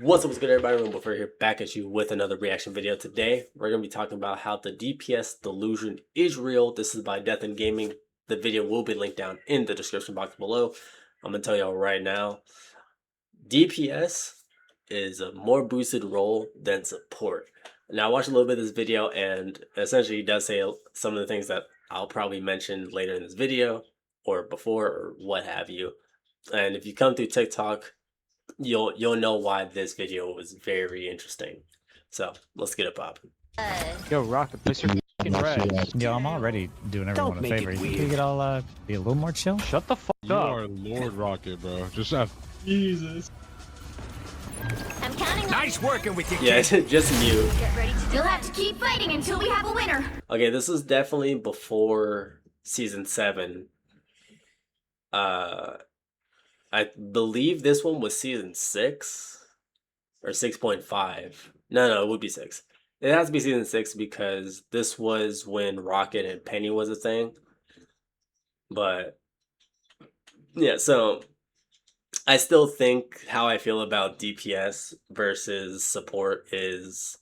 What's good, everybody? Rumble for here, back at you with another reaction video. Today, we're going to be talking about how the DPS Delusion is real. This is by Death in Gaming. The video will be linked down in the description box below. I'm going to tell y'all right now, DPS is a more boosted role than support. Now, I watched a little bit of this video, and essentially he does say some of the things that I'll probably mention later in this video, or before, or what have you. And if you come through TikTok, you'll know why this video was very interesting. So let's get it popping. Yo, Rocket, place your fucking red. Yo, I'm already doing everyone a favor. You think it all be a little more chill? Shut the fuck You up. are Lord Rocket, bro. Just have Jesus. I'm counting on Nice working with you. Yeah, just mute. Get ready to You'll have to keep fighting until we have a winner. Okay, this is definitely before season 7. I believe this one was season 6 or 6.5. No, it would be 6. It has to be season 6 because this was when Rocket and Penny was a thing. But yeah, so I still think how I feel about DPS versus support is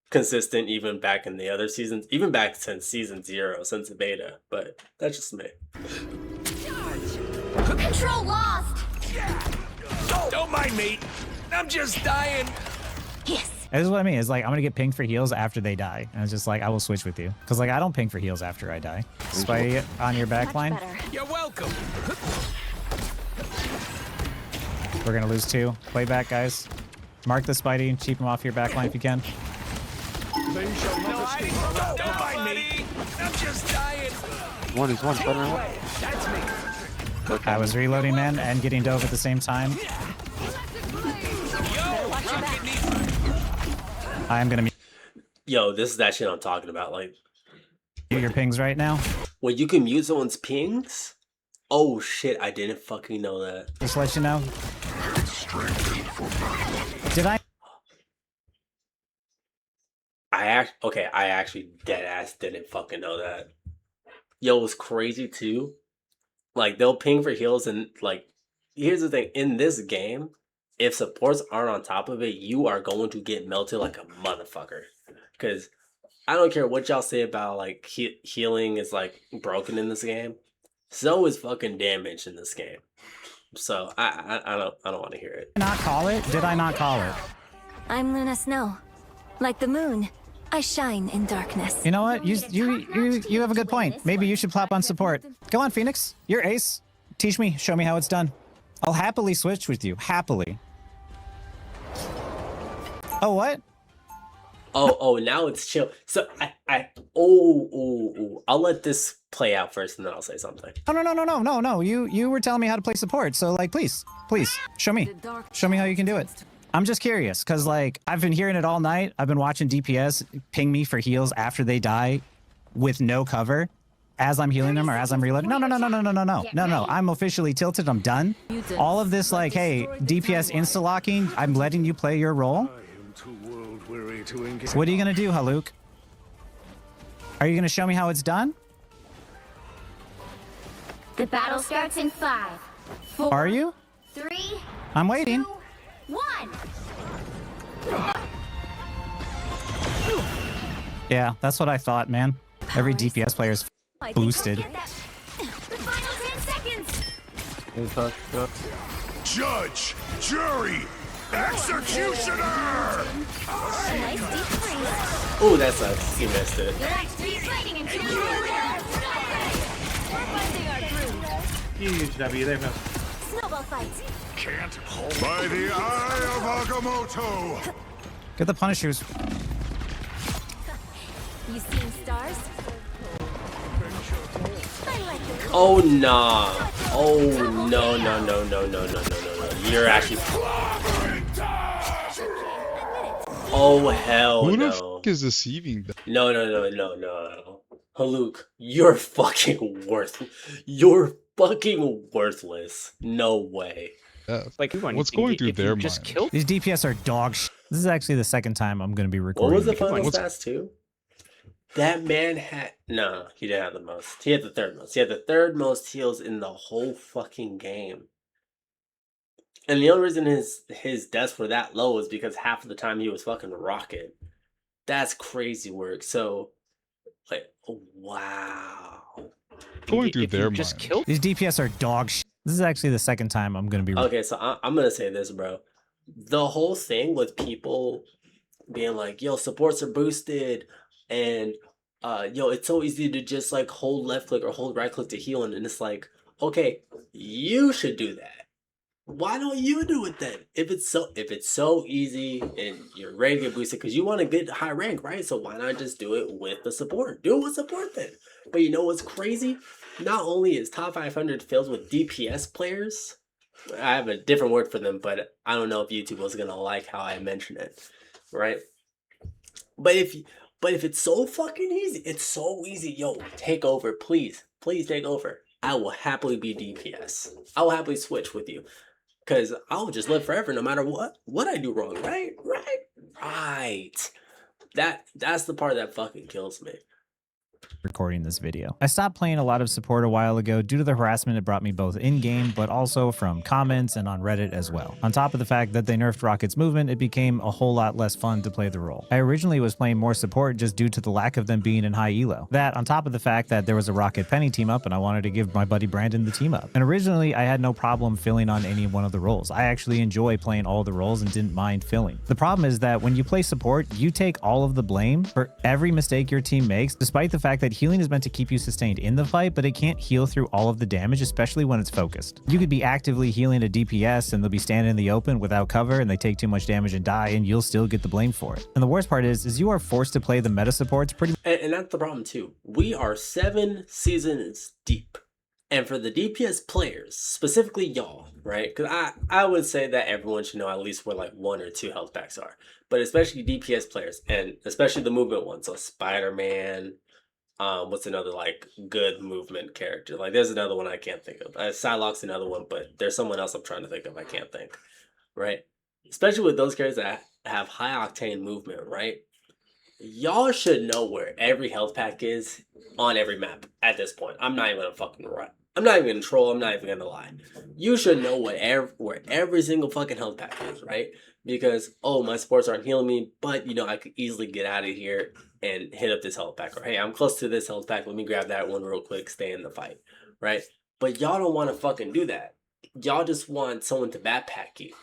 consistent even back in the other seasons, even back since season 0, since the beta, but that's just me. Control lost. Don't mind me. I'm just dying. Yes. This is what I mean. It's like, I'm going to get pinged for heals after they die. And it's just like, I will switch with you. Because, like, I don't ping for heals after I die. Spidey on your back line. You're welcome. We're going to lose 2. Play back, guys. Mark the Spidey. Keep him off your back line if you can. Don't mind me. I'm just dying. He's one. That's me. I was reloading, man, and getting dove at the same time. I am going to Yo, this is that shit I'm talking about. Like, mute your pings right now. well, you can mute someone's pings? Oh shit, I didn't fucking know that. Just to let you know. Did I? I actually dead ass didn't fucking know that. Yo, it was crazy too. Like, they'll ping for heals, and like, here's the thing, in this game, if supports aren't on top of it, you are going to get melted like a motherfucker. Because I don't care what y'all say about like healing is like broken in this game. So is fucking damage in this game. So I don't want to hear it. Did I not call it? Did I not call it? I'm Luna Snow. Like the moon, I shine in darkness. You know what? You have a good point. Maybe you should plop on support. Go on, Phoenix. You're ace. Teach me. Show me how it's done. I'll happily switch with you. Happily. Oh, what? Oh, now it's chill. So I'll let this play out first, and then I'll say something. No. You were telling me how to play support. So, like, please, show me. Show me how you can do it. I'm just curious, because, like, I've been hearing it all night. I've been watching DPS ping me for heals after they die with no cover as I'm healing them or as I'm reloading. No. I'm officially tilted. I'm done. All of this, like, hey, DPS insta-locking, I'm letting you play your role. What are you going to do, Haluk? Are you going to show me how it's done? The battle starts in 5, 4, Are you? 3, I'm waiting. 2, 1. Yeah, that's what I thought, man. Every DPS player is boosted. The final 10 seconds. Judge, jury, executioner. Nice deep freeze. Oh, that sucks. You missed it. You'll have to keep fighting until you win. Huge W, there we go. Snowball fight. Can't hold. By the eye of Agamotto. Get the Punishers. You seeing stars? I like the Oh nah. Oh no. You're actually. Oh hell Who the no. f is deceiving them? No. Haluk, you're fucking worthless. No way. Like, What's going through their just mind? killed. These DPS are dog shit. This is actually the second time I'm going to be What recording. was the final What's- stats too? That man had no, he didn't have the most. He had the third most. He had the third most heals in the whole fucking game. And the only reason his deaths were that low is because half of the time he was fucking rocket. That's crazy work. So, like, wow. Going through If their you just minds. killed These DPS are dog shit. This is actually the second time I'm gonna be. Okay, so I'm gonna say this, bro. The whole thing with people being like, "Yo, supports are boosted," and yo, it's so easy to just like hold left click or hold right click to heal, and it's like, okay, you should do that. Why don't you do it then? If it's so easy and you're ready to get boosted because you want to get high rank, right? So why not just do it with the support? Do it with support then. But you know what's crazy? Not only is top 500 filled with DPS players, I have a different word for them, but I don't know if YouTube was gonna like how I mention it, right? But if it's so fucking easy, it's so easy. Yo, take over, please take over. I will happily be DPS. I will happily switch with you. Cause I'll just live forever no matter what I do wrong, right? That's the part that fucking kills me. Recording this video. I stopped playing a lot of support a while ago due to the harassment it brought me both in-game but also from comments and on Reddit as well. On top of the fact that they nerfed Rocket's movement, it became a whole lot less fun to play the role. I originally was playing more support just due to the lack of them being in high elo. That on top of the fact that there was a Rocket Penny team up and I wanted to give my buddy Brandon the team up. And originally I had no problem filling on any one of the roles. I actually enjoy playing all the roles and didn't mind filling. The problem is that when you play support, you take all of the blame for every mistake your team makes, despite the fact that healing is meant to keep you sustained in the fight, but it can't heal through all of the damage, especially when it's focused. You could be actively healing a DPS and they'll be standing in the open without cover and they take too much damage and die and you'll still get the blame for it. And the worst part is you are forced to play the meta supports pretty And that's the problem too. We are 7 seasons deep. And for the DPS players, specifically y'all, right? Because I would say that everyone should know at least where like 1 or 2 health packs are. But especially DPS players, and especially the movement ones. So Spider-Man, what's another like good movement character? Like there's another one I can't think of. Psylocke's another one, but there's someone else I'm trying to think of. I can't think. Right? Especially with those characters that have high octane movement, right? Y'all should know where every health pack is on every map at this point. I'm not even gonna fucking run. I'm not even gonna troll. I'm not even gonna lie. You should know where every single fucking health pack is, right? Because oh, my supports aren't healing me, but you know I could easily get out of here and hit up this health pack, or hey, I'm close to this health pack. Let me grab that one real quick. Stay in the fight, right? But y'all don't want to fucking do that. Y'all just want someone to backpack you.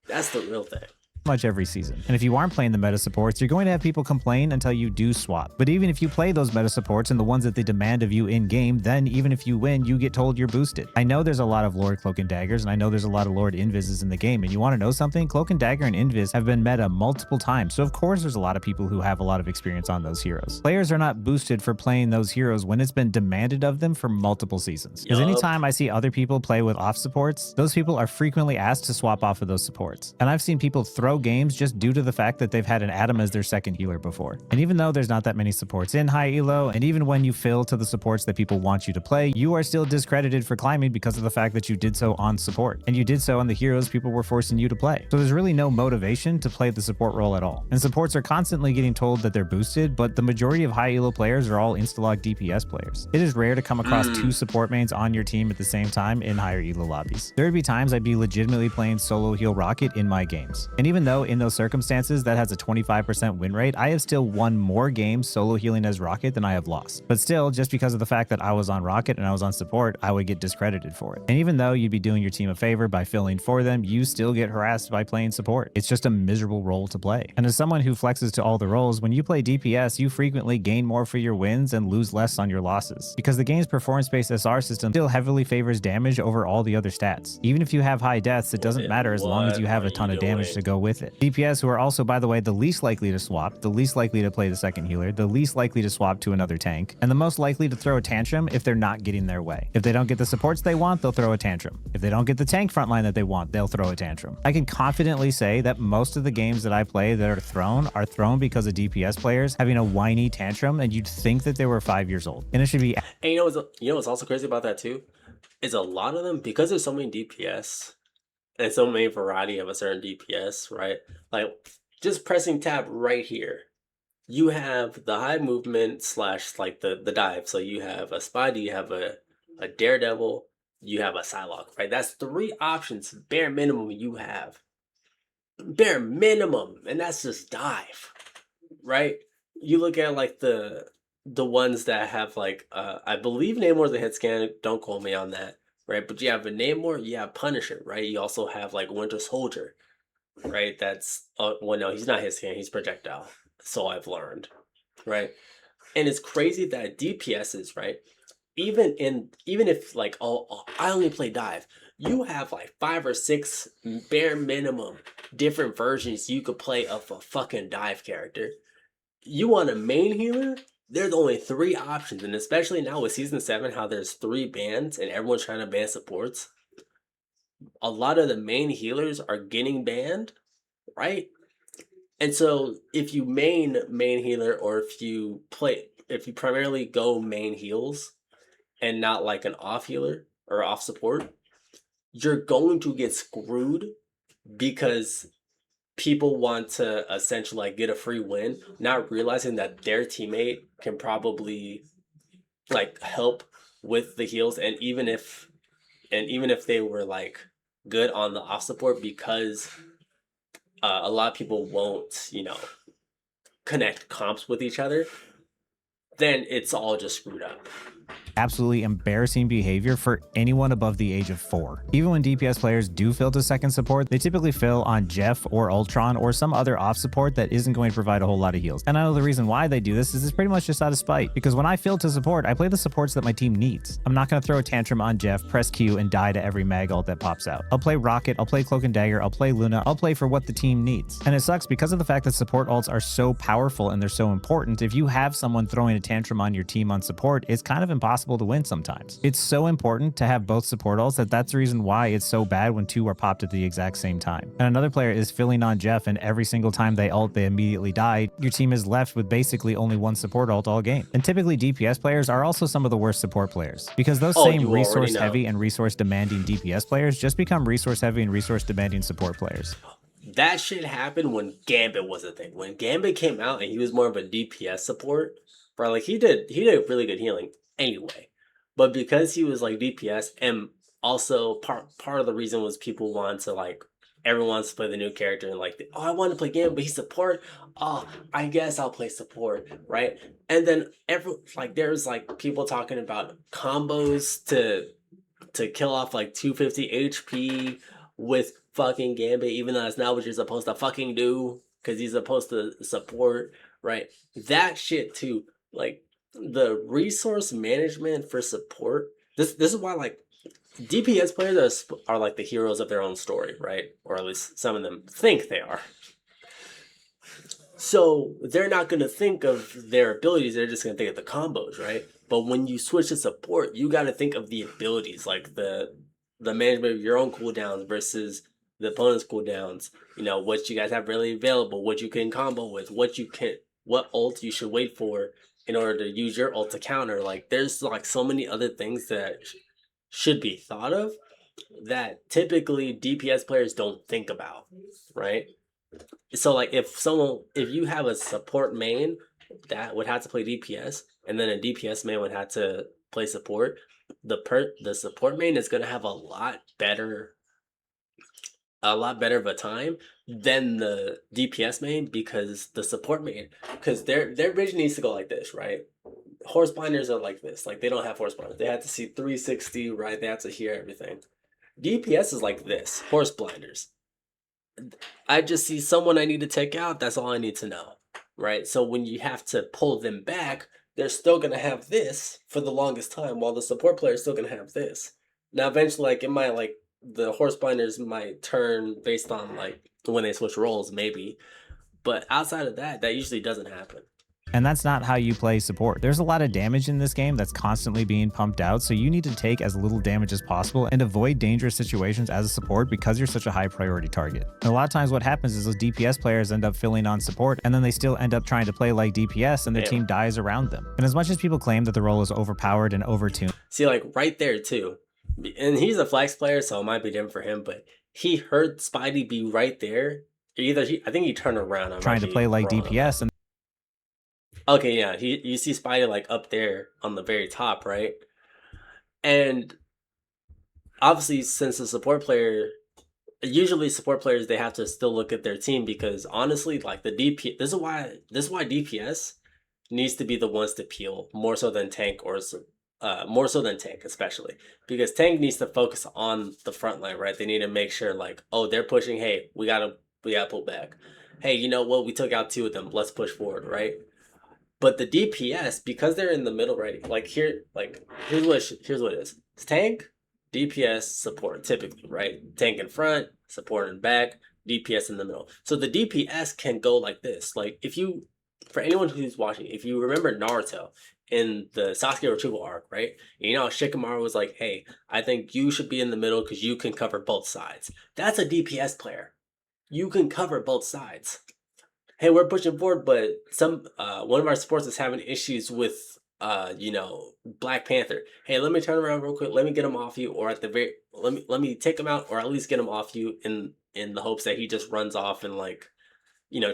That's the real thing. much every season. And if you aren't playing the meta supports, you're going to have people complain until you do swap. But even if you play those meta supports and the ones that they demand of you in game, then even if you win, you get told you're boosted. I know there's a lot of Lord Cloak and Daggers, and I know there's a lot of Lord Invises in the game, and you want to know something? Cloak and Dagger and Invis have been meta multiple times, so of course there's a lot of people who have a lot of experience on those heroes. Players are not boosted for playing those heroes when it's been demanded of them for multiple seasons. Because anytime I see other people play with off supports, those people are frequently asked to swap off of those supports. And I've seen people throw games just due to the fact that they've had an Adam as their second healer before. And even though there's not that many supports in high elo, and even when you fill to the supports that people want you to play, you are still discredited for climbing because of the fact that you did so on support. And you did so on the heroes people were forcing you to play. So there's really no motivation to play the support role at all. And supports are constantly getting told that they're boosted, but the majority of high elo players are all insta-log DPS players. It is rare to come across two support mains on your team at the same time in higher elo lobbies. There would be times I'd be legitimately playing solo heal Rocket in my games. And even though in those circumstances that has a 25% win rate, I have still won more games solo healing as Rocket than I have lost. But still, just because of the fact that I was on Rocket and I was on support, I would get discredited for it. And even though you'd be doing your team a favor by filling for them, you still get harassed by playing support. It's just a miserable role to play. And as someone who flexes to all the roles, when you play DPS, you frequently gain more for your wins and lose less on your losses. Because the game's performance-based SR system still heavily favors damage over all the other stats. Even if you have high deaths, it doesn't matter as long as you have a ton of damage to go with it. DPS, who are also, by the way, the least likely to swap, the least likely to play the second healer, the least likely to swap to another tank, and the most likely to throw a tantrum if they're not getting their way. If they don't get the supports they want, they'll throw a tantrum. If they don't get the tank frontline that they want, they'll throw a tantrum. I can confidently say that most of the games that I play that are thrown because of DPS players having a whiny tantrum, and you'd think that they were 5 years old. And it should be. And you know what's also crazy about that too? Is a lot of them, because there's so many DPS and so many variety of a certain DPS, right? Like just pressing tab right here, you have the high movement slash like the dive. So you have a Spidey, you have a Daredevil, you have a Psylocke, right? That's 3 options, bare minimum you have. Bare minimum, and that's just dive, right? You look at like the ones that have like I believe Namor's a hit scan, don't quote me on that, right? But you have a Namor, you have Punisher, right? You also have like Winter Soldier, right? That's well, no, he's not hit scan, he's projectile, so I've learned, right? And it's crazy that DPSs, right? Even if like I only play dive, you have like 5 or 6 bare minimum different versions you could play of a fucking dive character. You want a main healer? There's only 3 options, and especially now with season 7, how there's 3 bans and everyone's trying to ban supports. A lot of the main healers are getting banned, right? And so if you main healer, or if you primarily go main heals and not like an off healer or off support, you're going to get screwed because people want to essentially like get a free win, not realizing that their teammate can probably like help with the heals, and even if they were like good on the off support, because a lot of people won't, connect comps with each other, then it's all just screwed up. Absolutely embarrassing behavior for anyone above the age of 4. Even when DPS players do fill to second support, they typically fill on Jeff or Ultron or some other off support that isn't going to provide a whole lot of heals. And I know the reason why they do this is it's pretty much just out of spite, because when I fill to support, I play the supports that my team needs. I'm not going to throw a tantrum on Jeff, press Q, and die to every mag ult that pops out. I'll play Rocket, I'll play Cloak and Dagger, I'll play Luna, I'll play for what the team needs. And it sucks because of the fact that support ults are so powerful and they're so important. If you have someone throwing a tantrum on your team on support, it's kind of impossible to win sometimes. It's so important to have both support ults that's the reason why it's so bad when 2 are popped at the exact same time. And another player is filling on Jeff, and every single time they ult, they immediately die. Your team is left with basically only 1 support ult all game. And typically DPS players are also some of the worst support players, because those same resource heavy and resource demanding DPS players just become resource heavy and resource demanding support players. That shit happened when Gambit was a thing. When Gambit came out and he was more of a DPS support, bro, like he did really good healing anyway. But because he was like DPS, and also part of the reason was people want to like, everyone wants to play the new character, and like, oh, I want to play Gambit, but he's support. Oh, I guess I'll play support, right? And then there's like people talking about combos to kill off like 250 HP with fucking Gambit, even though that's not what you're supposed to fucking do, because he's supposed to support, right? That shit too, like the resource management for support. This is why like DPS players are like the heroes of their own story, right? Or at least some of them think they are. So they're not going to think of their abilities, they're just going to think of the combos, right? But when you switch to support, you got to think of the abilities, like the management of your own cooldowns versus the opponent's cooldowns. What you guys have really available, what you can combo with, what ult you should wait for in order to use your ult to counter. Like there's like so many other things that should be thought of that typically DPS players don't think about, right? So like if you have a support main that would have to play DPS, and then a DPS main would have to play support, the support main is going to have a lot better of a time than the DPS main, because the support main, because their vision needs to go like this, right? Horse blinders are like this, like they don't have horse blinders. They have to see 360, right? They have to hear everything. DPS is like this, horse blinders. I just see someone I need to take out, that's all I need to know, right? So when you have to pull them back, they're still going to have this for the longest time, while the support player is still going to have this. Now eventually, like, it might, like, the horse blinders might turn based on, like, when they switch roles, maybe. But outside of that, that usually doesn't happen. And that's not how you play support. There's a lot of damage in this game that's constantly being pumped out, so you need to take as little damage as possible and avoid dangerous situations as a support because you're such a high priority target. And a lot of times what happens is those DPS players end up filling on support, and then they still end up trying to play like DPS, and their team dies around them. And as much as people claim that the role is overpowered and overtuned. See, like right there too, and he's a flex player, so it might be different for him, but he heard Spidey be right there. I think he turned around. Trying to play like DPS, and okay, yeah, you see Spidey like up there on the very top, right? And obviously since the support player, usually support players, they have to still look at their team, because honestly, like the DP, this is why DPS needs to be the ones to peel more so than tank, or more so than tank, especially because tank needs to focus on the front line, right? They need to make sure like, oh, they're pushing, hey, we gotta pull back. Hey, you know what? We took out 2 of them. Let's push forward, right? But the DPS, because they're in the middle, right? Like here's what it is. It's tank, DPS, support, typically, right? Tank in front, support in back, DPS in the middle. So the DPS can go like this. Like if you, for anyone who's watching, if you remember Naruto in the Sasuke retrieval arc, right? You know, Shikamaru was like, "Hey, I think you should be in the middle because you can cover both sides." That's a DPS player. You can cover both sides. Hey, we're pushing forward, but some one of our supports is having issues with Black Panther. Hey, let me turn around real quick. Let me get him off you, or at the very let me take him out, or at least get him off you in the hopes that he just runs off and like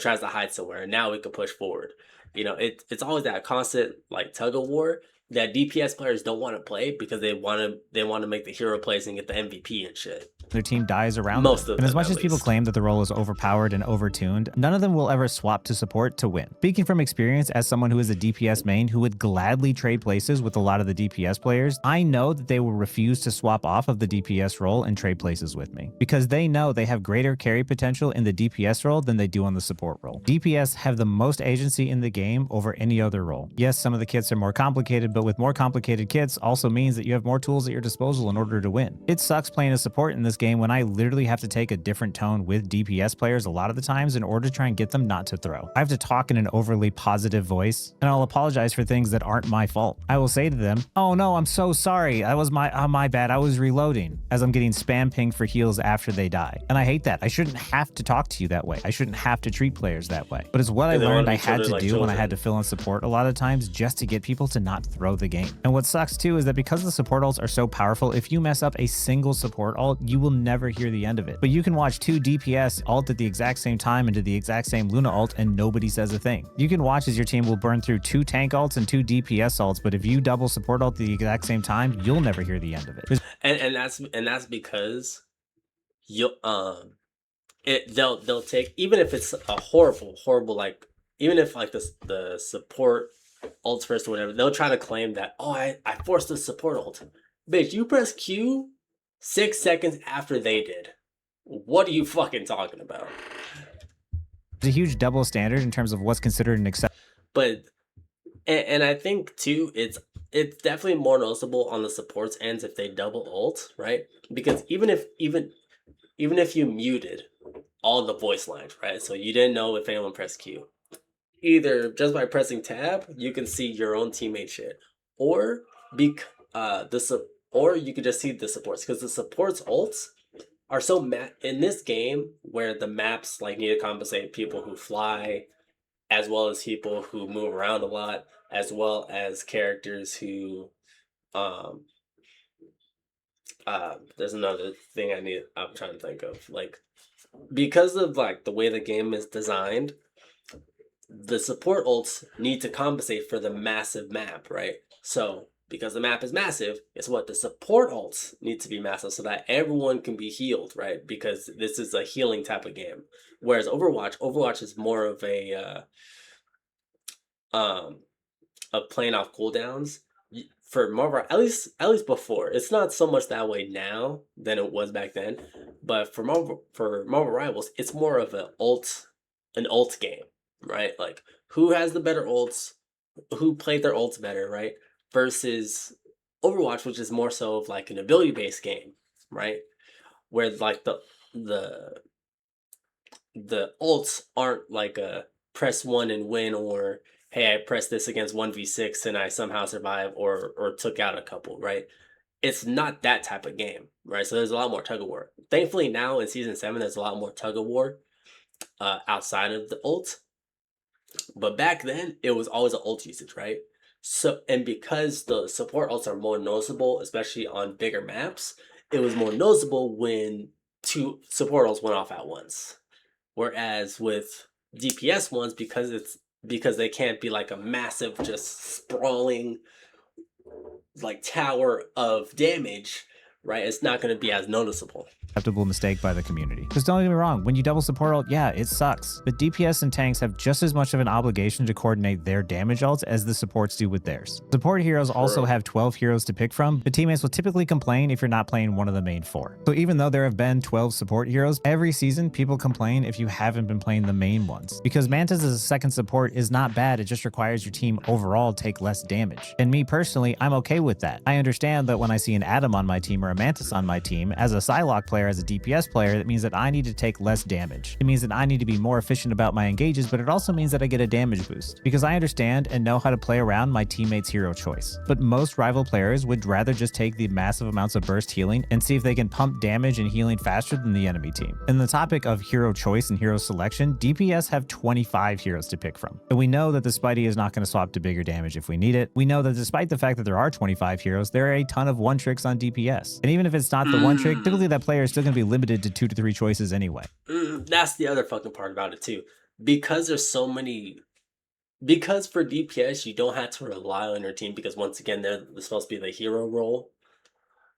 tries to hide somewhere. And now we can push forward. It's always that constant like tug of war that DPS players don't want to play because they want to make the hero plays and get the MVP and shit. Their team dies around Most them. of And as them, much at as people least. claim that the role is overpowered and overtuned, none of them will ever swap to support to win. Speaking from experience as someone who is a DPS main who would gladly trade places with a lot of the DPS players, I know that they will refuse to swap off of the DPS role and trade places with me because they know they have greater carry potential in the DPS role than they do on the support role. DPS have the most agency in the game over any other role. Yes, some of the kits are more complicated, but with more complicated kits also means that you have more tools at your disposal in order to win. It sucks playing a support in this game when I literally have to take a different tone with DPS players a lot of the times in order to try and get them not to throw. I have to talk in an overly positive voice, and I'll apologize for things that aren't my fault. I will say to them, "Oh no, I'm so sorry. That was my bad. I was reloading," as I'm getting spam pinged for heals after they die. And I hate that. I shouldn't have to talk to you that way. I shouldn't have to treat players that way. But it's what I They wanna learned I be had treated to like do when I children. had to fill in support a lot of times just to get people to not throw the game. And what sucks too is that because the support ults are so powerful, if you mess up a single support ult, you will never hear the end of it. But you can watch 2 DPS ult at the exact same time into the exact same Luna ult and nobody says a thing. You can watch as your team will burn through 2 tank ults and 2 DPS ults, but if you double support ult at the exact same time, you'll never hear the end of it. And that's because you they'll take, even if it's a horrible, like, even if like the support ults first or whatever, they'll try to claim that, oh, I forced the support ult. Bitch, you press Q 6 seconds after they did. What are you fucking talking about? There's a huge double standard in terms of what's considered an acceptable. But and I think too, it's definitely more noticeable on the supports ends if they double ult, right? Because even if you muted all the voice lines, right? So you didn't know if anyone pressed Q. Either just by pressing tab, you can see your own teammate shit, or or you could just see the supports, because the supports ults are so in this game where the maps like need to compensate people who fly, as well as people who move around a lot, as well as characters who there's another thing I'm trying to think of, like, because of like the way the game is designed, the support ults need to compensate for the massive map, right? So because the map is massive, guess what? The support ults need to be massive so that everyone can be healed, right? Because this is a healing type of game. Whereas Overwatch is more of a of playing off cooldowns. For Marvel, at least before, it's not so much that way now than it was back then. But for Marvel Rivals, it's more of an ult game, right? Like, who has the better ults, who played their ults better, right? Versus Overwatch, which is more so of like an ability based game, right? Where like the ults aren't like a press 1 and win, or hey, I pressed this against 1v6 and I somehow survived or took out a couple, right? It's not that type of game, right? So there's a lot more tug of war. Thankfully now in season 7, there's a lot more tug of war outside of the ult. But back then, it was always an ult usage, right? So, and because the support ults are more noticeable, especially on bigger maps, it was more noticeable when 2 support ults went off at once. Whereas with DPS ones, because they can't be like a massive, just sprawling like tower of damage, right? It's not going to be as noticeable. Acceptable mistake by the community. Because don't get me wrong, when you double support ult, yeah, it sucks. But DPS and tanks have just as much of an obligation to coordinate their damage ults as the supports do with theirs. Support heroes also have 12 heroes to pick from, but teammates will typically complain if you're not playing one of the main 4. So even though there have been 12 support heroes, every season people complain if you haven't been playing the main ones. Because Mantis as a second support is not bad, it just requires your team overall take less damage. And me personally, I'm okay with that. I understand that when I see an Adam on my team or a Mantis on my team, as a Psylocke player, as a DPS player, that means that I need to take less damage. It means that I need to be more efficient about my engages, but it also means that I get a damage boost. Because I understand and know how to play around my teammate's hero choice. But most rival players would rather just take the massive amounts of burst healing and see if they can pump damage and healing faster than the enemy team. In the topic of hero choice and hero selection, DPS have 25 heroes to pick from. And we know that the Spidey is not going to swap to bigger damage if we need it. We know that despite the fact that there are 25 heroes, there are a ton of one tricks on DPS. And even if it's not the one trick, typically that player is still going to be limited to 2 to 3 choices anyway. That's the other fucking part about it too. Because there's so many... Because for DPS, you don't have to rely on your team because once again, they're supposed to be the hero role,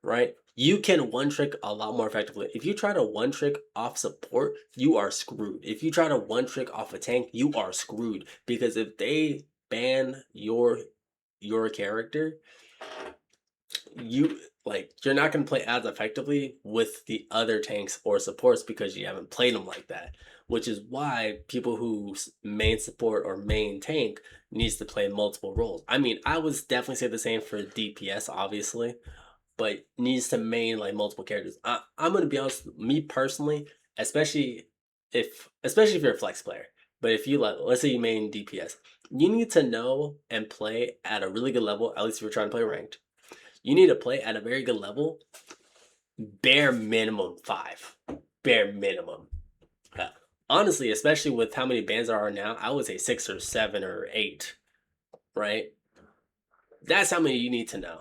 right? You can one trick a lot more effectively. If you try to one trick off support, you are screwed. If you try to one trick off a tank, you are screwed. Because if they ban your character, you're not going to play as effectively with the other tanks or supports because you haven't played them like that, which is why people who main support or main tank needs to play multiple roles. I mean, I would definitely say the same for DPS, obviously, but needs to main like multiple characters. I'm going to be honest, me personally, especially if you're a flex player, but if you let's say you main DPS, you need to know and play at a really good level, at least if you're trying to play ranked. You need to play at a very good level, bare minimum 5. Bare minimum. Honestly, especially with how many bans there are now, I would say 6 or 7 or 8, right? That's how many you need to know.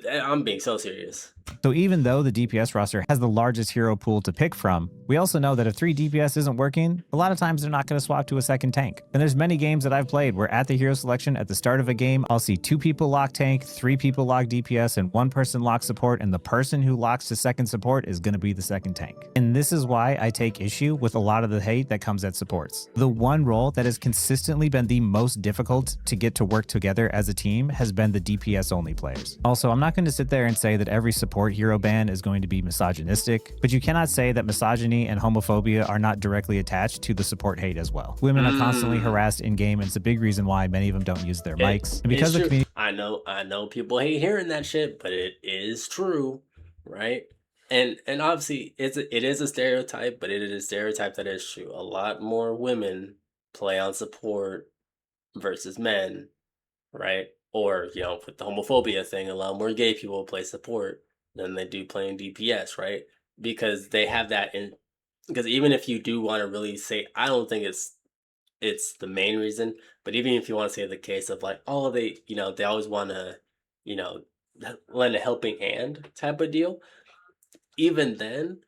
I'm being so serious. So even though the DPS roster has the largest hero pool to pick from, we also know that if 3 DPS isn't working, a lot of times they're not going to swap to a second tank. And there's many games that I've played where at the hero selection at the start of a game, I'll see 2 people lock tank, 3 people lock DPS, and 1 person lock support, and the person who locks to second support is going to be the second tank. And this is why I take issue with a lot of the hate that comes at supports. The one role that has consistently been the most difficult to get to work together as a team has been the DPS only players. Also, I'm not going to sit there and say that every support hero ban is going to be misogynistic, but you cannot say that misogyny and homophobia are not directly attached to the support hate as well. Women are constantly harassed in game, and it's a big reason why many of them don't use their mics. And because the community, I know people hate hearing that shit, but it is true, right? And obviously it is a stereotype, but it is a stereotype that is true. A lot more women play on support versus men, right? Or, with the homophobia thing, a lot more gay people play support than they do playing DPS, right? Because they have that in. Because even if you do want to really say, I don't think it's the main reason, but even if you want to say the case of like, oh, they always want to, lend a helping hand type of deal. Even then,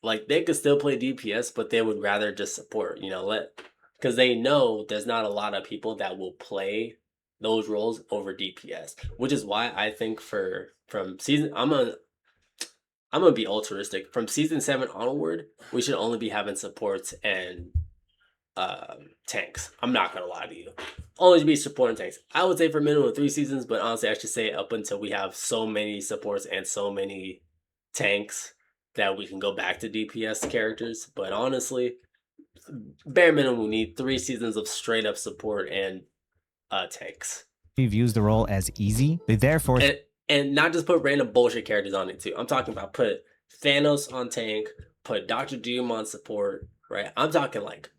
like they could still play DPS, but they would rather just support, because they know there's not a lot of people that will play those roles over DPS, which is why I think from season, I'm gonna be altruistic. From season 7 onward, we should only be having supports and tanks. I'm not gonna lie to you, only be support and tanks. I would say for minimum of 3 seasons, but honestly, I should say up until we have so many supports and so many tanks that we can go back to DPS characters. But honestly, bare minimum, we need 3 seasons of straight up support and tanks. views the role as easy, they therefore and not just put random bullshit characters on it too. I'm talking about put Thanos on tank, put Dr. Doom on support, right? I'm talking like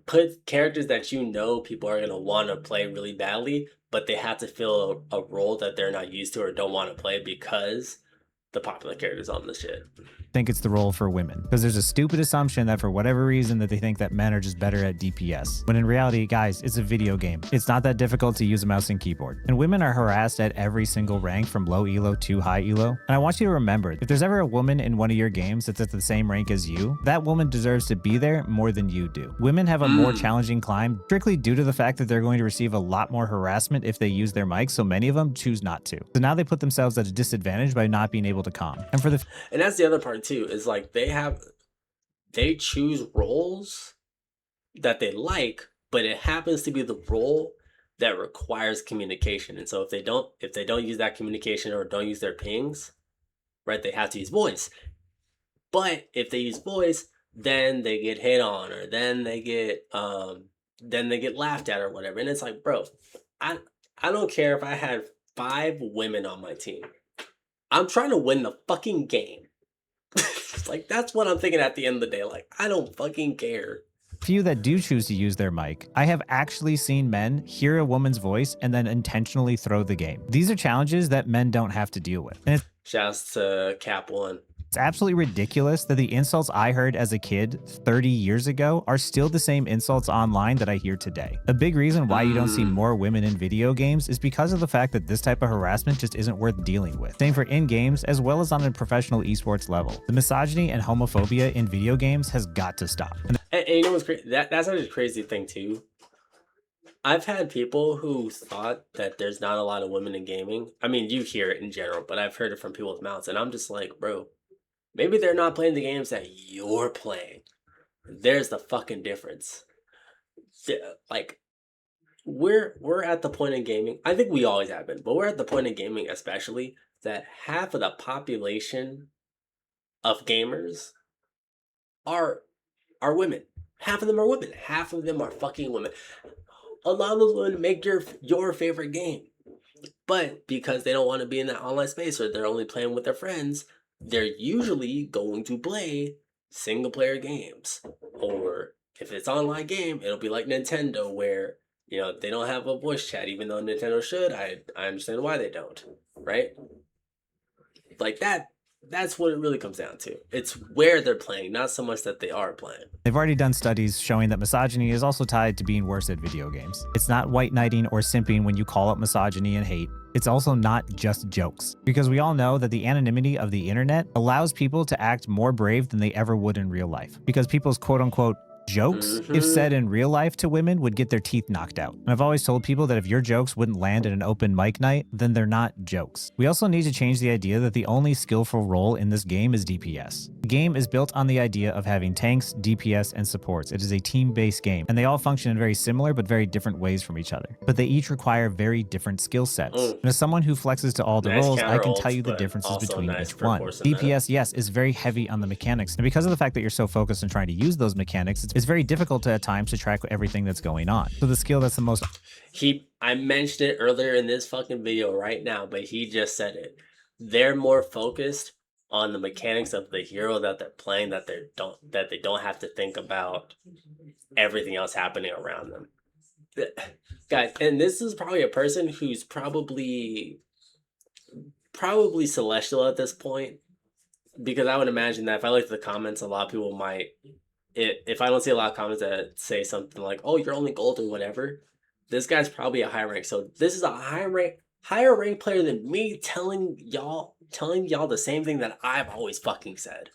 put characters that people are gonna want to play really badly, but they have to fill a role that they're not used to or don't want to play because the popular characters on this shit. think it's the role for women, because there's a stupid assumption that for whatever reason that they think that men are just better at DPS, when in reality, guys, it's a video game. It's not that difficult to use a mouse and keyboard, and women are harassed at every single rank from low elo to high elo. And I want you to remember, if there's ever a woman in one of your games that's at the same rank as you, that woman deserves to be there more than you do. Women have a more challenging climb strictly due to the fact that they're going to receive a lot more harassment if they use their mic, so many of them choose not to. So now they put themselves at a disadvantage by not being able to comm. And for the And that's the other part too, is like they choose roles that they like, but it happens to be the role that requires communication. And so if they don't use that communication or don't use their pings, right, they have to use voice. But if they use voice, then they get hit on, or then they get laughed at or whatever. And it's like, bro, I don't care if I had 5 women on my team. I'm trying to win the fucking game. Like, that's what I'm thinking at the end of the day. Like, I don't fucking care. few that do choose to use their mic, I have actually seen men hear a woman's voice and then intentionally throw the game. These are challenges that men don't have to deal with. And Shouts to Cap One. it's absolutely ridiculous that the insults I heard as a kid 30 years ago are still the same insults online that I hear today. A big reason why you don't see more women in video games is because of the fact that this type of harassment just isn't worth dealing with. Same for in-games as well as on a professional esports level. The misogyny and homophobia in video games has got to stop. And you know what's crazy? That's such a crazy thing too. I've had people who thought that there's not a lot of women in gaming. I mean, you hear it in general, but I've heard it from people's mouths, and I'm just like, bro, maybe they're not playing the games that you're playing. There's the fucking difference. Like, we're at the point in gaming. I think we always have been, but we're at the point in gaming, especially, that half of the population of gamers are women. Half of them are women. Half of them are fucking women. A lot of those women make your favorite game, but because they don't want to be in that online space, or they're only playing with their friends, they're usually going to play single player games. Or if it's online game, it'll be like Nintendo, where, you know, they don't have a voice chat, even though Nintendo should. I understand why they don't, right? Like that's what it really comes down to. It's where they're playing, not so much that they are playing. They've already done studies showing that misogyny is also tied to being worse at video games. It's not white knighting or simping when you call out misogyny and hate. It's also not just jokes, because we all know that the anonymity of the internet allows people to act more brave than they ever would in real life, because people's quote-unquote jokes, if said in real life to women, would get their teeth knocked out. And I've always told people that if your jokes wouldn't land at an open mic night, then they're not jokes. We also need to change the idea that the only skillful role in this game is DPS. The game is built on the idea of having tanks, DPS, and supports. It is a team-based game, and they all function in very similar but very different ways from each other. But they each require very different skill sets. And as someone who flexes to all the roles, I can tell you the differences between each one. DPS, yes, is very heavy on the mechanics, and because of the fact that you're so focused on trying to use those mechanics, it's very difficult at times to track everything that's going on. So the skill that's the most... I mentioned it earlier in this fucking video right now, but he just said it. They're more focused on the mechanics of the hero that they're playing, that they don't have to think about everything else happening around them. Guys, and this is probably a person who's probably celestial at this point, because I would imagine that if I look at the comments, a lot of people might, if I don't see a lot of comments that say something like, oh, you're only gold or whatever, this guy's probably a high rank. So this is a higher rank player than me telling y'all the same thing that I've always fucking said.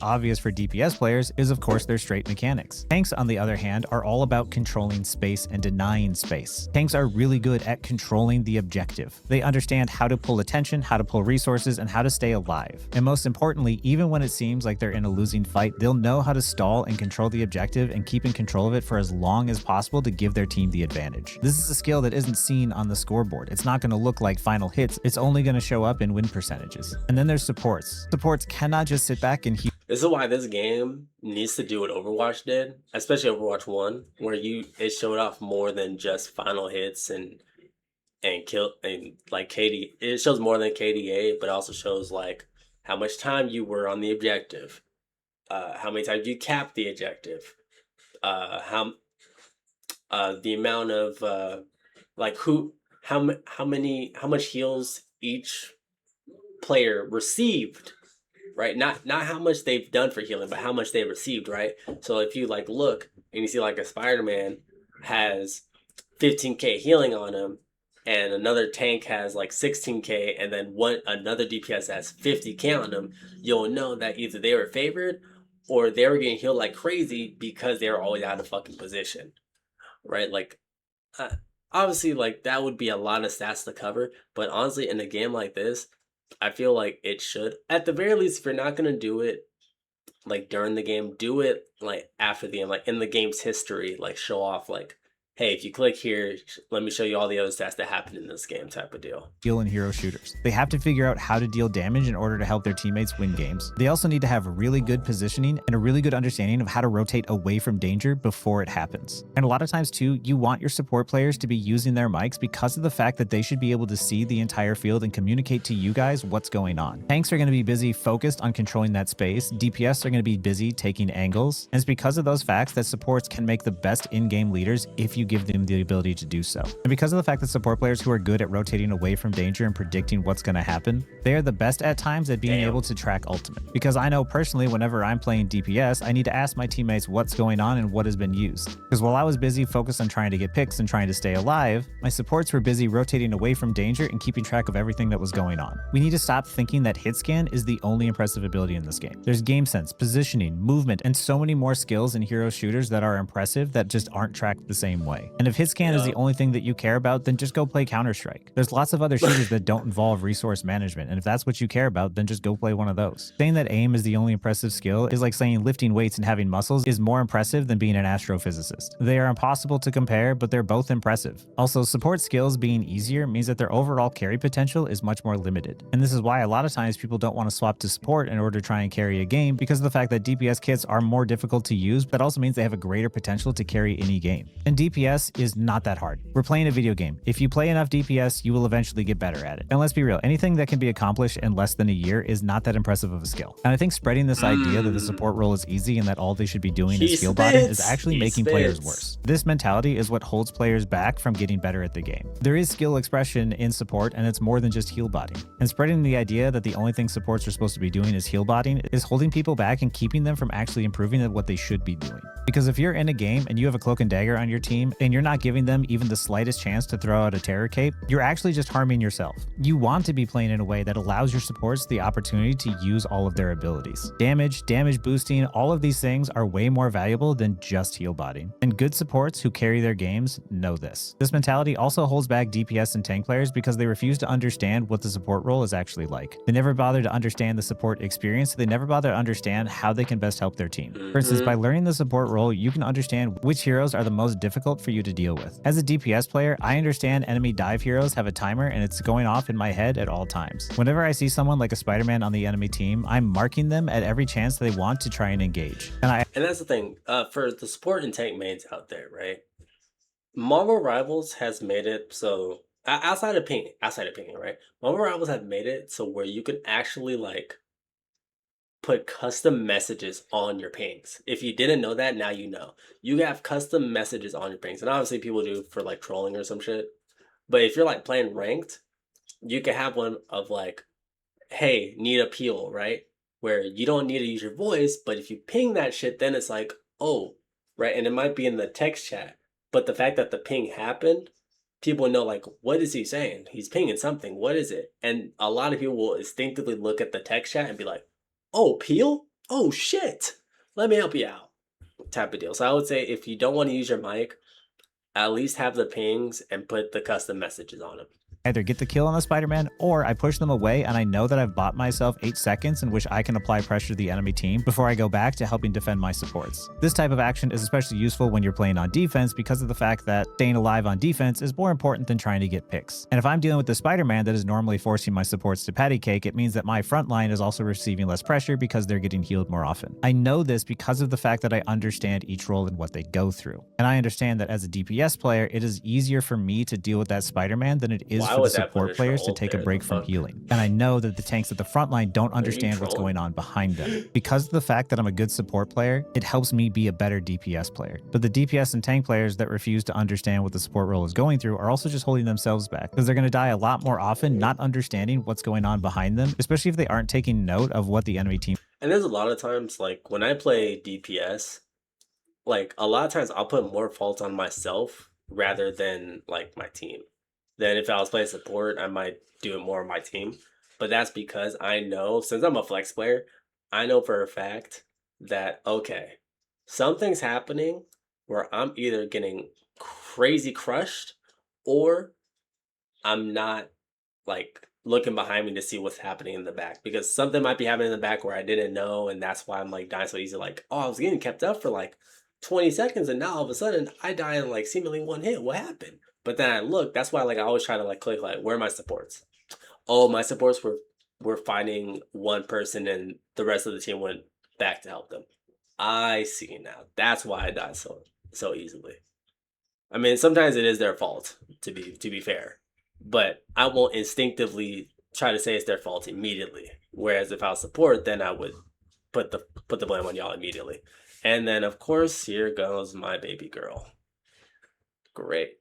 Obvious for DPS players is of course their straight mechanics. Tanks, on the other hand, are all about controlling space and denying space. Tanks are really good at controlling the objective. They understand how to pull attention, how to pull resources, and how to stay alive. And most importantly, even when it seems like they're in a losing fight, they'll know how to stall and control the objective and keep in control of it for as long as possible to give their team the advantage. This is a skill that isn't seen on the scoreboard. It's not going to look like final hits. It's only going to show up in win percentages. And then there's supports. Supports cannot just sit back and heal. This is why this game needs to do what Overwatch did, especially Overwatch 1, where it showed off more than just final hits and kill and like KD. It shows more than KDA, but also shows like how much time you were on the objective, how many times you capped the objective, how the amount of like how much heals each player received, right? Not how much they've done for healing, but how much they received, right? So if you like look and you see like a Spider-Man has 15k healing on him, and another tank has like 16k, and then another DPS has 50k on them, you'll know that either they were favored or they were getting healed like crazy because they were always out of fucking position, right? Like, obviously, like that would be a lot of stats to cover, but honestly, in a game like this, I feel like it should, at the very least, if you're not gonna do it like during the game, do it like after the game, like in the game's history, like show off like, hey, if you click here, let me show you all the other stats that happened in this game type of deal. Heal in hero shooters. They have to figure out how to deal damage in order to help their teammates win games. They also need to have really good positioning and a really good understanding of how to rotate away from danger before it happens. And a lot of times too, you want your support players to be using their mics because of the fact that they should be able to see the entire field and communicate to you guys what's going on. Tanks are going to be busy focused on controlling that space. DPS are going to be busy taking angles. And it's because of those facts that supports can make the best in-game leaders if you give them the ability to do so. And because of the fact that support players who are good at rotating away from danger and predicting what's going to happen, they are the best at times at being able to track ultimate. Because I know personally, whenever I'm playing DPS, I need to ask my teammates what's going on and what has been used. Because while I was busy focused on trying to get picks and trying to stay alive, my supports were busy rotating away from danger and keeping track of everything that was going on. We need to stop thinking that hit scan is the only impressive ability in this game. There's game sense, positioning, movement, and so many more skills in hero shooters that are impressive that just aren't tracked the same way. And if hit scan is the only thing that you care about, then just go play Counter-Strike. There's lots of other shooters that don't involve resource management, and if that's what you care about, then just go play one of those. Saying that aim is the only impressive skill is like saying lifting weights and having muscles is more impressive than being an astrophysicist. They are impossible to compare, but they're both impressive. Also, support skills being easier means that their overall carry potential is much more limited. And this is why a lot of times people don't want to swap to support in order to try and carry a game, because of the fact that DPS kits are more difficult to use, but also means they have a greater potential to carry any game. And DPS is not that hard. We're playing a video game. If you play enough DPS, you will eventually get better at it. And let's be real, anything that can be accomplished in less than a year is not that impressive of a skill. And I think spreading this idea that the support role is easy and that all they should be doing is heal botting is actually making players worse. This mentality is what holds players back from getting better at the game. There is skill expression in support, and it's more than just heal botting. And spreading the idea that the only thing supports are supposed to be doing is heal botting is holding people back and keeping them from actually improving at what they should be doing. Because if you're in a game and you have a cloak and dagger on your team and you're not giving them even the slightest chance to throw out a terror cape, you're actually just harming yourself. You want to be playing in a way that allows your supports the opportunity to use all of their abilities. Damage boosting, all of these things are way more valuable than just heal botting. And good supports who carry their games know this. This mentality also holds back DPS and tank players because they refuse to understand what the support role is actually like. They never bother to understand the support experience. They never bother to understand how they can best help their team. For instance, by learning the support role, you can understand which heroes are the most difficult for you to deal with. As a DPS player, I understand enemy dive heroes have a timer and it's going off in my head at all times. Whenever I see someone like a Spider-Man on the enemy team, I'm marking them at every chance they want to try and engage. And that's the thing, for the support and tank mains out there, right? Marvel Rivals has made it so, outside of pinging, right? Marvel Rivals have made it so where you can actually like put custom messages on your pings. If you didn't know that, now you know. You have custom messages on your pings. And obviously people do for like trolling or some shit. But if you're like playing ranked, you can have one of like, hey, need a peel, right? Where you don't need to use your voice, but if you ping that shit, then it's like, oh, right? And it might be in the text chat. But the fact that the ping happened, people know like, what is he saying? He's pinging something. What is it? And a lot of people will instinctively look at the text chat and be like, oh, peel? Oh, shit. Let me help you out. Type of deal. So I would say if you don't want to use your mic, at least have the pings and put the custom messages on them. Either get the kill on the Spider-Man or I push them away and I know that I've bought myself 8 seconds in which I can apply pressure to the enemy team before I go back to helping defend my supports. This type of action is especially useful when you're playing on defense because of the fact that staying alive on defense is more important than trying to get picks. And if I'm dealing with the Spider-Man that is normally forcing my supports to patty cake, it means that my front line is also receiving less pressure because they're getting healed more often. I know this because of the fact that I understand each role and what they go through. And I understand that as a DPS player, it is easier for me to deal with that Spider-Man than it is for for the would that put support a players to troll take a there? break The from fuck? healing. And I know that the tanks at the front line don't you understand what's trolling? going on behind them. Because of the fact that I'm a good support player, it helps me be a better DPS player. But the DPS and tank players that refuse to understand what the support role is going through are also just holding themselves back, because they're going to die a lot more often not understanding what's going on behind them, especially if they aren't taking note of what the enemy team. And there's a lot of times, like, when I play DPS, like, a lot of times I'll put more fault on myself rather than, like, my team. Then if I was playing support, I might do it more on my team. But that's because I know, since I'm a flex player, I know for a fact that, okay, something's happening where I'm either getting crazy crushed or I'm not, like, looking behind me to see what's happening in the back, because something might be happening in the back where I didn't know, and that's why I'm like dying so easy. Like, oh, I was getting kept up for like 20 seconds, and now all of a sudden I die in like seemingly one hit. What happened? But then I look. That's why, like, I always try to like click like, where are my supports? Oh, my supports were fighting one person, and the rest of the team went back to help them. I see now. That's why I die so easily. I mean, sometimes it is their fault, to be fair, but I won't instinctively try to say it's their fault immediately. Whereas if I was support, then I would put the blame on y'all immediately. And then of course, here goes my baby girl. Great.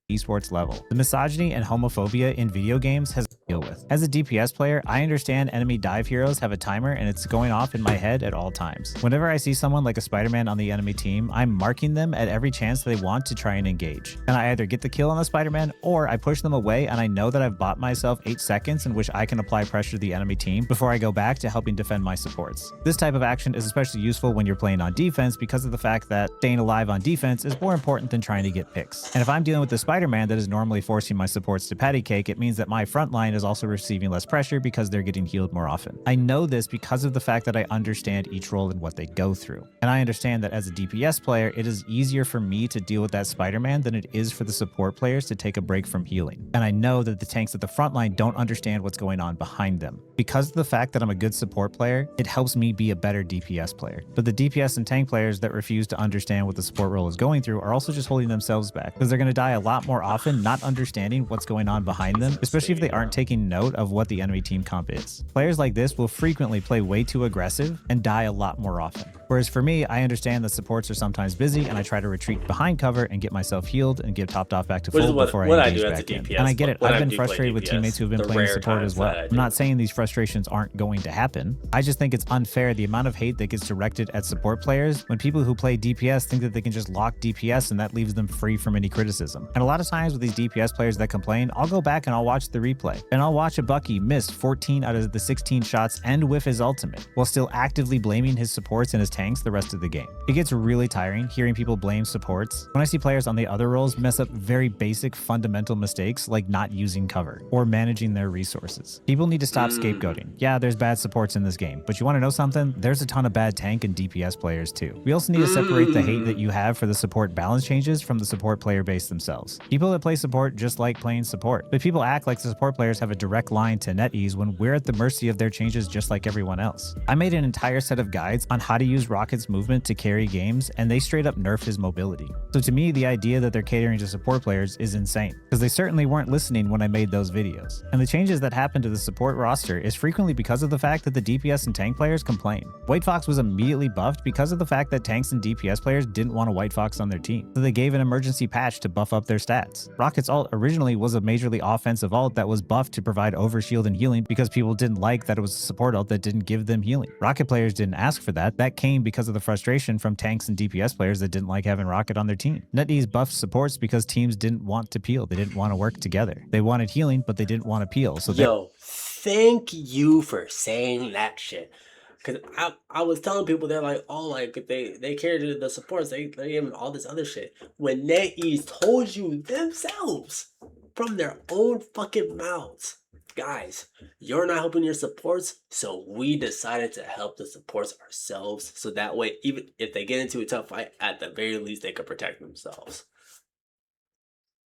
Esports level. The misogyny and homophobia in video games has to deal with. As a DPS player, I understand enemy dive heroes have a timer and it's going off in my head at all times. Whenever I see someone like a Spider-Man on the enemy team, I'm marking them at every chance they want to try and engage. And I either get the kill on the Spider-Man or I push them away, and I know that I've bought myself 8 seconds in which I can apply pressure to the enemy team before I go back to helping defend my supports. This type of action is especially useful when you're playing on defense, because of the fact that staying alive on defense is more important than trying to get picks. And if I'm dealing with the Spider-Man that is normally forcing my supports to patty cake, it means that my front line is also receiving less pressure because they're getting healed more often. I know this because of the fact that I understand each role and what they go through. And I understand that as a DPS player, it is easier for me to deal with that Spider-Man than it is for the support players to take a break from healing. And I know that the tanks at the front line don't understand what's going on behind them. Because of the fact that I'm a good support player, it helps me be a better DPS player. But the DPS and tank players that refuse to understand what the support role is going through are also just holding themselves back, because they're going to die a lot more often not understanding what's going on behind them, especially if they aren't taking note of what the enemy team comp is. Players like this will frequently play way too aggressive and die a lot more often. Whereas for me, I understand that supports are sometimes busy, and I try to retreat behind cover and get myself healed and get topped off back to full before I engage back in. And I get it, I've been frustrated with teammates who have been playing support as well. I'm not saying these frustrations aren't going to happen. I just think it's unfair the amount of hate that gets directed at support players when people who play DPS think that they can just lock DPS and that leaves them free from any criticism. And a lot of times with these DPS players that complain, I'll go back and I'll watch the replay. And I'll watch a Bucky miss 14 out of the 16 shots and whiff his ultimate, while still actively blaming his supports and his tanks the rest of the game. It gets really tiring hearing people blame supports when I see players on the other roles mess up very basic fundamental mistakes like not using cover or managing their resources. People need to stop scapegoating. Yeah, there's bad supports in this game, but you want to know something? There's a ton of bad tank and DPS players too. We also need to separate the hate that you have for the support balance changes from the support player base themselves. People that play support just like playing support, but people act like the support players have a direct line to NetEase when we're at the mercy of their changes just like everyone else. I made an entire set of guides on how to use Rocket's movement to carry games, and they straight up nerfed his mobility. So to me, the idea that they're catering to support players is insane, because they certainly weren't listening when I made those videos. And the changes that happened to the support roster is frequently because of the fact that the DPS and tank players complain. White Fox was immediately buffed because of the fact that tanks and DPS players didn't want a White Fox on their team, so they gave an emergency patch to buff up their stats. Rocket's ult originally was a majorly offensive ult that was buffed to provide overshield and healing because people didn't like that it was a support ult that didn't give them healing. Rocket players didn't ask for that. That came because of the frustration from tanks and DPS players that didn't like having Rocket on their team. NetEase buffed supports because teams didn't want to peel. They didn't want to work together. They wanted healing, but they didn't want to peel. So Yo, thank you for saying that shit. Because I was telling people, they're like, oh, like, they cared to the supports, they gave them all this other shit. When NetEase told you themselves from their own fucking mouths, guys, you're not helping your supports, so we decided to help the supports ourselves, so that way, even if they get into a tough fight, at the very least, they could protect themselves.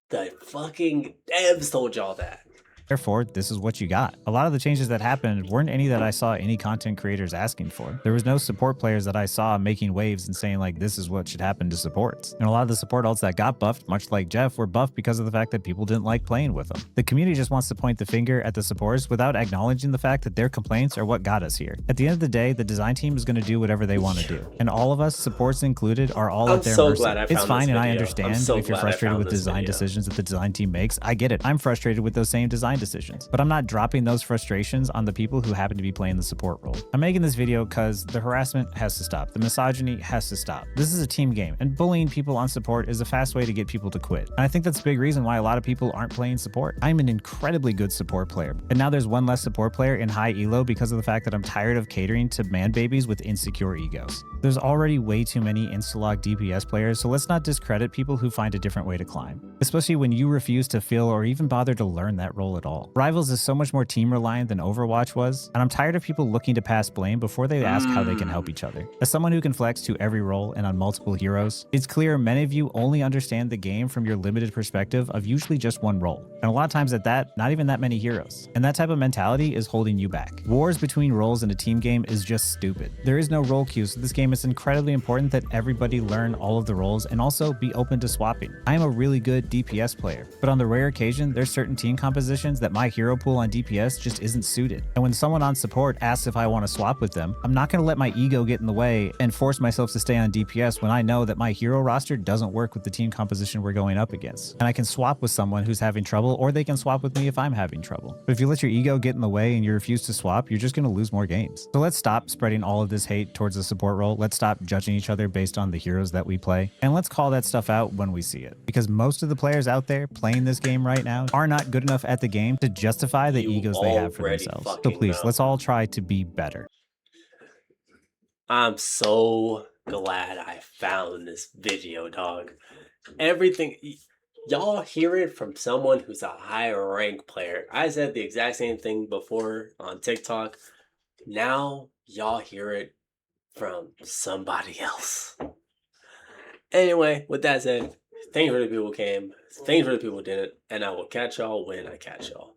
The fucking devs told y'all that. Therefore, this is what you got. A lot of the changes that happened weren't any that I saw any content creators asking for. There was no support players that I saw making waves and saying like, this is what should happen to supports. And a lot of the support ults that got buffed, much like Jeff, were buffed because of the fact that people didn't like playing with them. The community just wants to point the finger at the supports without acknowledging the fact that their complaints are what got us here. At the end of the day, the design team is going to do whatever they want to do. And all of us, supports included, are all at their mercy. It's fine and I understand if you're frustrated with design decisions that the design team makes. I get it. I'm frustrated with those same design decisions. But I'm not dropping those frustrations on the people who happen to be playing the support role. I'm making this video because the harassment has to stop. The misogyny has to stop. This is a team game, and bullying people on support is a fast way to get people to quit. And I think that's a big reason why a lot of people aren't playing support. I'm an incredibly good support player, and now there's one less support player in high elo because of the fact that I'm tired of catering to man babies with insecure egos. There's already way too many insta-log DPS players, so let's not discredit people who find a different way to climb, especially when you refuse to fill or even bother to learn that role at all. Rivals is so much more team reliant than Overwatch was, and I'm tired of people looking to pass blame before they ask how they can help each other. As someone who can flex to every role and on multiple heroes, it's clear many of you only understand the game from your limited perspective of usually just one role, and a lot of times at that, not even that many heroes. And that type of mentality is holding you back. Wars between roles in a team game is just stupid. There is no role queue, so this game is incredibly important that everybody learn all of the roles and also be open to swapping. I am a really good DPS player, but on the rare occasion, there's certain team compositions that my hero pool on DPS just isn't suited. And when someone on support asks if I want to swap with them, I'm not going to let my ego get in the way and force myself to stay on DPS when I know that my hero roster doesn't work with the team composition we're going up against. And I can swap with someone who's having trouble, or they can swap with me if I'm having trouble. But if you let your ego get in the way and you refuse to swap, you're just going to lose more games. So let's stop spreading all of this hate towards the support role. Let's stop judging each other based on the heroes that we play. And let's call that stuff out when we see it. Because most of the players out there playing this game right now are not good enough at the game to justify the egos they have for themselves. So please, let's all try to be better. I'm so glad I found this video, dog. Everything, y'all hear it from someone who's a higher rank player. I said the exact same thing before on TikTok. Now y'all hear it from somebody else. Anyway, with that said, thank you for the people who came. Thank you for the people who didn't. And I will catch y'all when I catch y'all.